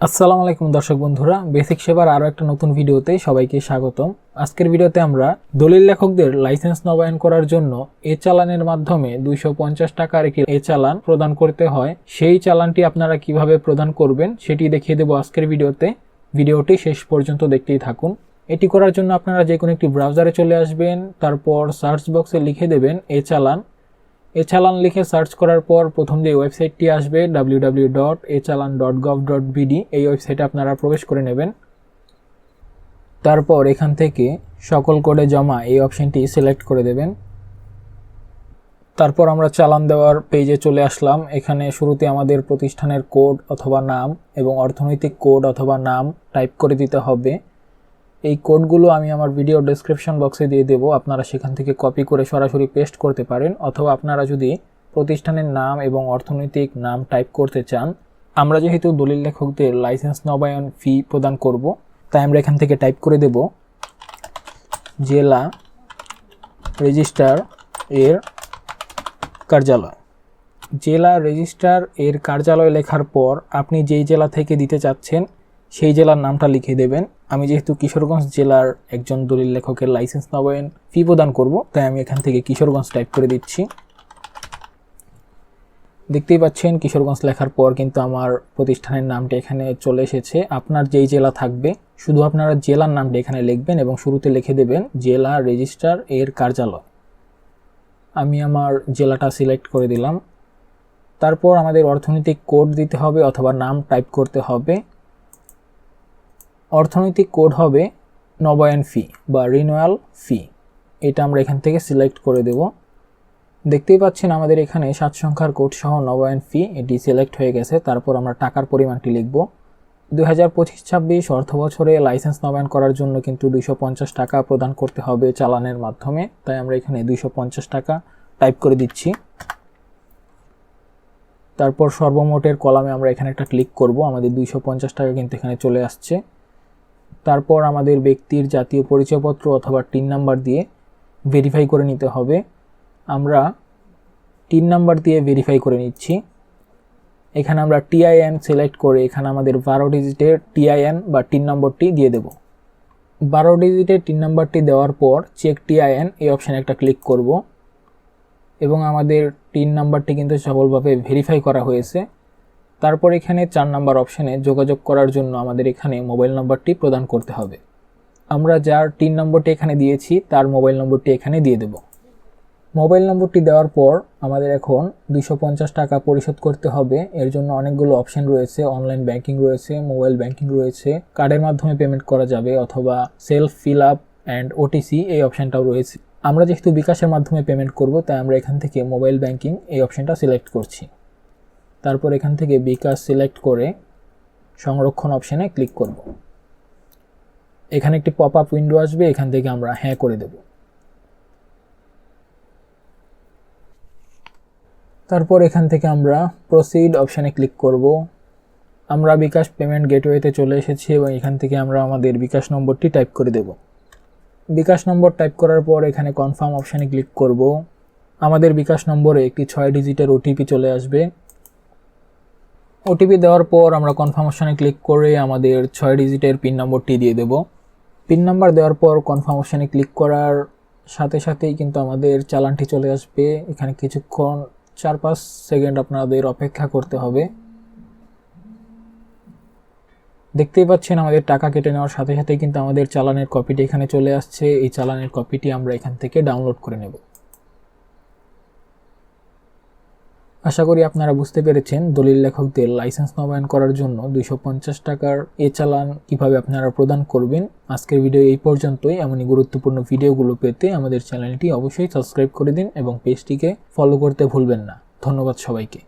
আসসালামু আলাইকুম দর্শক বন্ধুরা, বেসিক সেবার আরও একটা নতুন ভিডিওতে সবাইকে স্বাগতম। আজকের ভিডিওতে আমরা দলিল লেখকদের লাইসেন্স নবায়ন করার জন্য চালানের মাধ্যমে 250 টাকার একটি চালান প্রদান করতে হয়। সেই চালানটি আপনারা কিভাবে প্রদান করবেন সেটি দেখিয়ে দেব আজকের ভিডিওতে। ভিডিওটি শেষ পর্যন্ত দেখতেই থাকুন। এটি করার জন্য আপনারা যে কোনো একটি ব্রাউজারে চলে আসবেন, তারপর সার্চ বক্সে লিখে দেবেন চালান। চালান লিখে সার্চ করার পর প্রথম যে ওয়েবসাইটটি আসবে www.echalan.gov.bd, এই ওয়েবসাইটে আপনারা প্রবেশ করে নেবেন। তারপর এখান থেকে সকল কোডে জমা এই অপশনটি সিলেক্ট করে দেবেন। তারপর আমরা চালান দেওয়ার পেজে চলে আসলাম। এখানে শুরুতে আমাদের প্রতিষ্ঠানের কোড অথবা নাম এবং অর্থনৈতিক কোড অথবা নাম টাইপ করে দিতে হবে। এই কোডগুলো আমি আমার ভিডিও ডেসক্রিপশন বক্সে দিয়ে দেব, আপনারা সেখান থেকে কপি করে সরাসরি পেস্ট করতে পারেন, অথবা আপনারা যদি প্রতিষ্ঠানের নাম এবং অর্থনৈতিক নাম টাইপ করতে চান। আমরা যেহেতু দলিল লেখকদের লাইসেন্স নবায়ন ফি প্রদান করব, তাই আমরা এখান থেকে টাইপ করে দেব জেলা রেজিস্ট্রার এর কার্যালয়। জেলা রেজিস্ট্রার এর কার্যালয় লেখার পর আপনি যেই জেলা থেকে দিতে চাচ্ছেন সেই জেলার নামটা লিখে দেবেন। আমি যেহেতু কিশোরগঞ্জ জেলার একজন দলিল লেখকের লাইসেন্স নবায়ন ফি প্রদান করব, তাই আমি এখান থেকে কিশোরগঞ্জ টাইপ করে দিচ্ছি। দেখতেই পাচ্ছেন কিশোরগঞ্জ লেখার পর কিন্তু আমার প্রতিষ্ঠানের নামটা এখানে চলে এসেছে। আপনার যেই জেলা থাকবে শুধু আপনারা জেলার নামটা এখানে লিখবেন এবং শুরুতে লিখে দেবেন জেলা রেজিস্ট্রার এর কার্যালয়। আমি আমার জেলাটা সিলেক্ট করে দিলাম। তারপর আমাদের অর্থনৈতিক কোড দিতে হবে অথবা নাম টাইপ করতে হবে। অর্থনৈতিক কোড হবে নবায়ন ফি বা রিনিউয়াল ফি, এটা আমরা এখান থেকে সিলেক্ট করে দেব। দেখতেই পাচ্ছেন আমাদের এখানে 7 সংখ্যার কোড সহ নবায়ন ফি এটি সিলেক্ট হয়ে গেছে। তারপর আমরা টাকার পরিমাণটি লিখব। 2025-26 অর্থ বছরে লাইসেন্স নবায়ন করার জন্য কিন্তু 250 টাকা প্রদান করতে হবে চালানের মাধ্যমে, তাই আমরা এখানে 250 টাকা টাইপ করে দিচ্ছি। তারপর সর্বমোটের কলামে আমরা এখানে একটা ক্লিক করব। আমাদের 250 টাকা কিন্তু এখানে চলে আসছে। তারপর আমাদের ব্যক্তির জাতীয় পরিচয়পত্র অথবা টিন নাম্বার দিয়ে ভেরিফাই করে নিতে হবে। আমরা টিন নাম্বার দিয়ে ভেরিফাই করে নিচ্ছি। এখানে আমরা টিআইএন সিলেক্ট করে এখানে আমাদের 12 ডিজিটের টিআইএন বা টিন নম্বরটি দিয়ে দেব। 12 ডিজিটের টিন নাম্বারটি দেওয়ার পর চেক টিআইএন এই অপশানে একটা ক্লিক করব এবং আমাদের টিন নাম্বারটি কিন্তু সফলভাবে ভেরিফাই করা হয়েছে। তারপর এখানে 4 নাম্বার অপশানে যোগাযোগ করার জন্য আমাদের এখানে মোবাইল নম্বরটি প্রদান করতে হবে। আমরা যার টিন নম্বরটি এখানে দিয়েছি তার মোবাইল নম্বরটি এখানে দিয়ে দেব। মোবাইল নম্বরটি দেওয়ার পর আমাদের এখন 250 টাকা পরিশোধ করতে হবে। এর জন্য অনেকগুলো অপশান রয়েছে, অনলাইন ব্যাংকিং রয়েছে, মোবাইল ব্যাংকিং রয়েছে, কার্ডের মাধ্যমে পেমেন্ট করা যাবে অথবা self fill up and OTC এই অপশানটাও রয়েছে। আমরা যেহেতু বিকাশের মাধ্যমে পেমেন্ট করব, তাই আমরা এখান থেকে মোবাইল ব্যাংকিং এই অপশানটা সিলেক্ট করছি। তারপর এখান থেকে বিকাশ সিলেক্ট করে সংরক্ষণ অপশানে ক্লিক করব। এখানে একটি পপ আপ উইন্ডো আসবে, এখান থেকে আমরা হ্যাঁ করে দেব। তারপর এখান থেকে আমরা প্রসিড অপশানে ক্লিক করব। আমরা বিকাশ পেমেন্ট গেটওয়েতে চলে এসেছি এবং এখান থেকে আমরা আমাদের বিকাশ নম্বরটি টাইপ করে দেব। বিকাশ নম্বর টাইপ করার পর এখানে কনফার্ম অপশানে ক্লিক করব। আমাদের বিকাশ নম্বরে একটি 6 ডিজিটের ওটিপি চলে আসবে। ওটিপি দেওয়ার পর আমরা কনফার্ম অপশানে ক্লিক করে আমাদের 6 ডিজিটের পিন নম্বরটি দিয়ে দেব। পিন নাম্বার দেওয়ার পর কনফার্ম অপশানে ক্লিক করার সাথে সাথেই কিন্তু আমাদের চালানটি চলে আসবে। এখানে কিছুক্ষণ 4-5 সেকেন্ড আপনাদের অপেক্ষা করতে হবে। দেখতেই পাচ্ছেন আমাদের টাকা কেটে নেওয়ার সাথে সাথেই কিন্তু আমাদের চালানের কপিটি এখানে চলে আসছে। এই চালানের কপিটি আমরা এখান থেকে ডাউনলোড করে নেব। আশা করি আপনারা বুঝতে পেরেছেন দলিল লেখকদের লাইসেন্স নবায়ন করার জন্য 250 টাকার চালান কিভাবে আপনারা প্রদান করবেন। আজকের ভিডিও এই পর্যন্তই। এমনই গুরুত্বপূর্ণ ভিডিওগুলো পেতে আমাদের চ্যানেলটি অবশ্যই সাবস্ক্রাইব করে দিন এবং পেজটিকে ফলো করতে ভুলবেন না। ধন্যবাদ সবাইকে।